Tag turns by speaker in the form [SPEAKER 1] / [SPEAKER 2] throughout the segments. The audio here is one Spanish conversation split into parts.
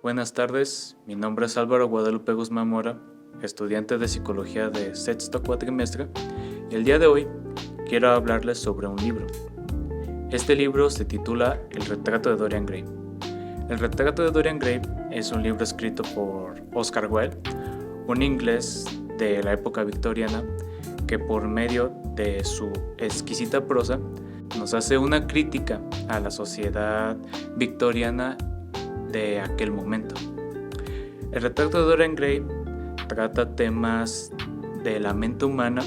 [SPEAKER 1] Buenas tardes, mi nombre es Álvaro Guadalupe Guzmán Mora, estudiante de Psicología de sexto cuatrimestre, y el día de hoy quiero hablarles sobre un libro. Este libro se titula El retrato de Dorian Gray. El retrato de Dorian Gray es un libro escrito por Oscar Wilde, un inglés de la época victoriana que por medio de su exquisita prosa nos hace una crítica a la sociedad victoriana de aquel momento. El retrato de Dorian Gray trata temas de la mente humana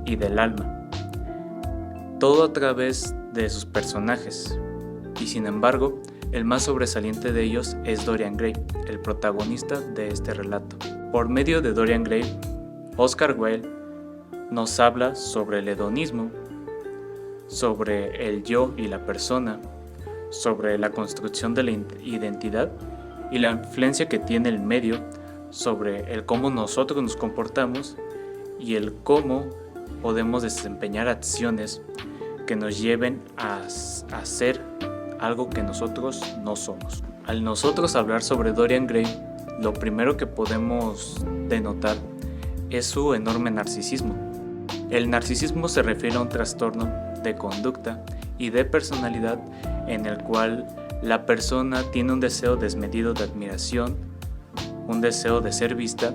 [SPEAKER 1] y del alma, todo a través de sus personajes, y sin embargo, el más sobresaliente de ellos es Dorian Gray, el protagonista de este relato. Por medio de Dorian Gray, Oscar Wilde nos habla sobre el hedonismo, sobre el yo y la persona, sobre la construcción de la identidad y la influencia que tiene el medio sobre el cómo nosotros nos comportamos y el cómo podemos desempeñar acciones que nos lleven a hacer algo que nosotros no somos. Al nosotros hablar sobre Dorian Gray, lo primero que podemos denotar es su enorme narcisismo. El narcisismo se refiere a un trastorno de conducta y de personalidad en el cual la persona tiene un deseo desmedido de admiración, un deseo de ser vista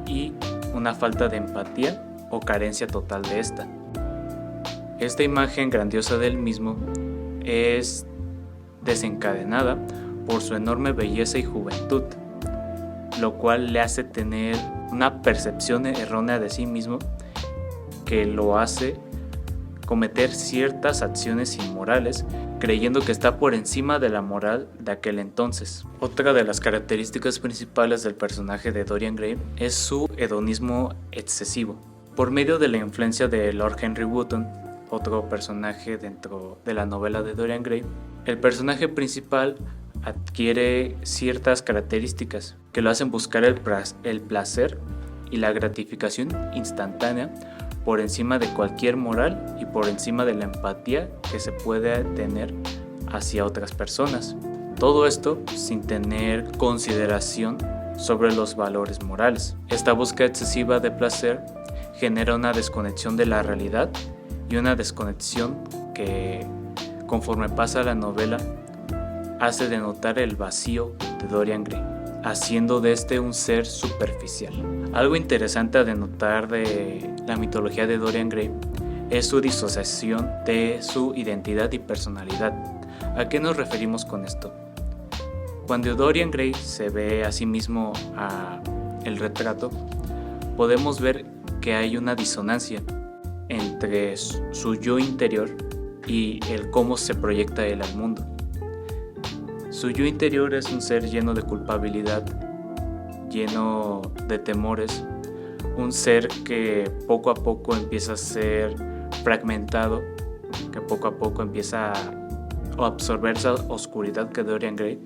[SPEAKER 1] y una falta de empatía o carencia total de esta. Esta imagen grandiosa del mismo es desencadenada por su enorme belleza y juventud, lo cual le hace tener una percepción errónea de sí mismo que lo hace cometer ciertas acciones inmorales, creyendo que está por encima de la moral de aquel entonces. Otra de las características principales del personaje de Dorian Gray es su hedonismo excesivo. Por medio de la influencia de Lord Henry Wotton, otro personaje dentro de la novela de Dorian Gray, el personaje principal adquiere ciertas características que lo hacen buscar el placer y la gratificación instantánea por encima de cualquier moral y por encima de la empatía que se puede tener hacia otras personas. Todo esto sin tener consideración sobre los valores morales. Esta búsqueda excesiva de placer genera una desconexión de la realidad y una desconexión que, conforme pasa la novela, hace denotar el vacío de Dorian Gray, haciendo de este un ser superficial. Algo interesante a denotar de la mitología de Dorian Gray es su disociación de su identidad y personalidad. ¿A qué nos referimos con esto? Cuando Dorian Gray se ve a sí mismo a el retrato, podemos ver que hay una disonancia entre su yo interior y el cómo se proyecta él al mundo. Su yo interior es un ser lleno de culpabilidad, lleno de temores, un ser que poco a poco empieza a ser fragmentado, que poco a poco empieza a absorber esa oscuridad que Dorian Gray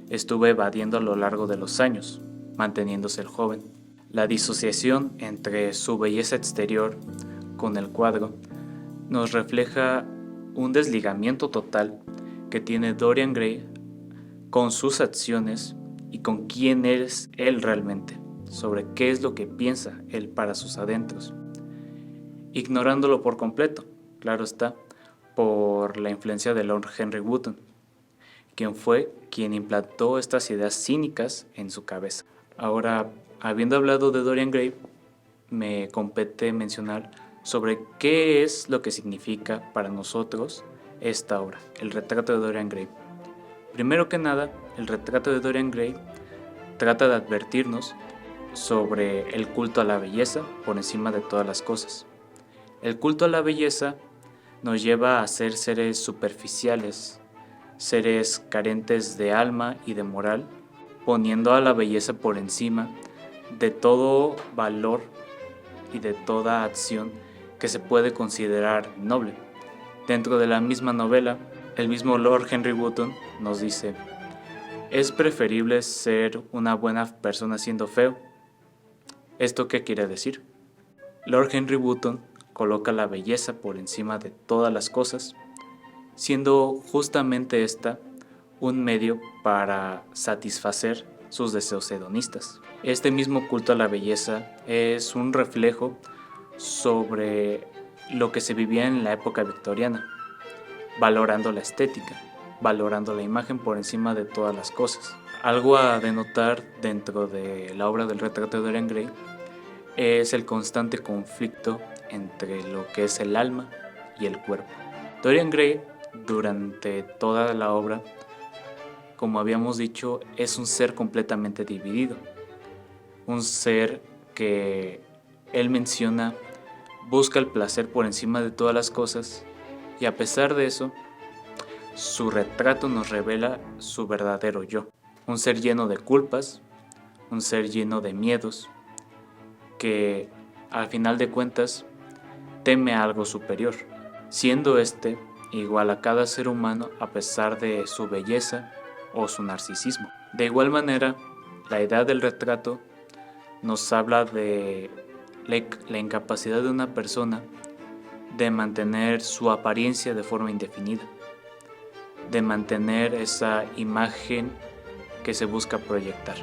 [SPEAKER 1] estuvo evadiendo a lo largo de los años, manteniéndose el joven. La disociación entre su belleza exterior con el cuadro nos refleja un desligamiento total que tiene Dorian Gray con sus acciones y con quién es él realmente, sobre qué es lo que piensa él para sus adentros, ignorándolo por completo, claro está, por la influencia de Lord Henry Wotton, quien fue quien implantó estas ideas cínicas en su cabeza. Ahora, habiendo hablado de Dorian Gray, me compete mencionar sobre qué es lo que significa para nosotros esta obra, el retrato de Dorian Gray. Primero que nada, el retrato de Dorian Gray trata de advertirnos sobre el culto a la belleza por encima de todas las cosas. El culto a la belleza nos lleva a ser seres superficiales, seres carentes de alma y de moral, poniendo a la belleza por encima de todo valor y de toda acción que se puede considerar noble. Dentro de la misma novela, el mismo Lord Henry Wotton nos dice: es preferible ser una buena persona siendo feo. ¿Esto qué quiere decir? Lord Henry Wotton coloca la belleza por encima de todas las cosas, siendo justamente esta un medio para satisfacer sus deseos hedonistas. Este mismo culto a la belleza es un reflejo sobre lo que se vivía en la época victoriana, valorando la estética, valorando la imagen por encima de todas las cosas. Algo a denotar dentro de la obra del retrato de Dorian Gray es el constante conflicto entre lo que es el alma y el cuerpo. Dorian Gray, durante toda la obra, como habíamos dicho, es un ser completamente dividido. Un ser que él menciona busca el placer por encima de todas las cosas, y a pesar de eso, su retrato nos revela su verdadero yo. Un ser lleno de culpas, un ser lleno de miedos, que al final de cuentas teme a algo superior, siendo este igual a cada ser humano a pesar de su belleza o su narcisismo. De igual manera, la idea del retrato nos habla de la incapacidad de una persona de mantener su apariencia de forma indefinida, de mantener esa imagen que se busca proyectar,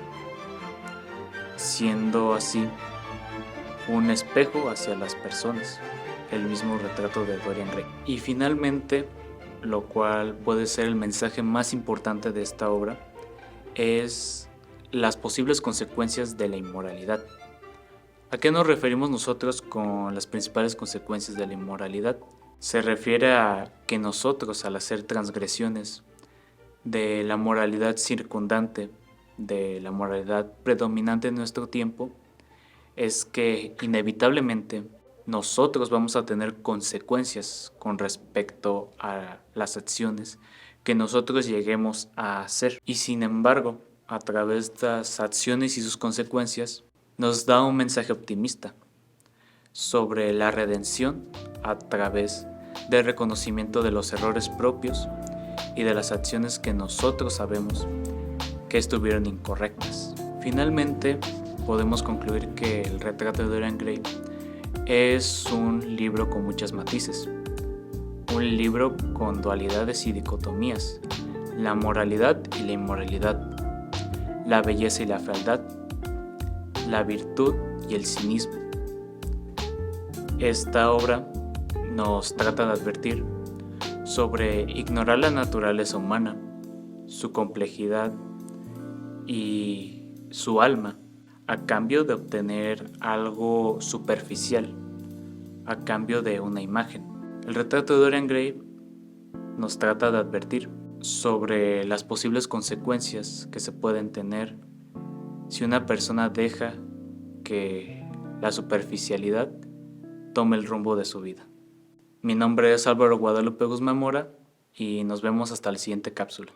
[SPEAKER 1] siendo así un espejo hacia las personas, el mismo retrato de Dorian Gray. Y finalmente, lo cual puede ser el mensaje más importante de esta obra, es las posibles consecuencias de la inmoralidad. ¿A qué nos referimos nosotros con las principales consecuencias de la inmoralidad? Se refiere a que nosotros, al hacer transgresiones de la moralidad circundante, de la moralidad predominante en nuestro tiempo, es que inevitablemente nosotros vamos a tener consecuencias con respecto a las acciones que nosotros lleguemos a hacer. Y sin embargo, a través de las acciones y sus consecuencias, nos da un mensaje optimista sobre la redención a través del reconocimiento de los errores propios y de las acciones que nosotros sabemos que estuvieron incorrectas. Finalmente, podemos concluir que el retrato de Dorian Gray es un libro con muchos matices, un libro con dualidades y dicotomías, la moralidad y la inmoralidad, la belleza y la fealdad, la virtud y el cinismo. Esta obra nos trata de advertir sobre ignorar la naturaleza humana, su complejidad y su alma, a cambio de obtener algo superficial, a cambio de una imagen. El retrato de Dorian Gray nos trata de advertir sobre las posibles consecuencias que se pueden tener si una persona deja que la superficialidad tome el rumbo de su vida. Mi nombre es Álvaro Guadalupe Guzmán Mora y nos vemos hasta la siguiente cápsula.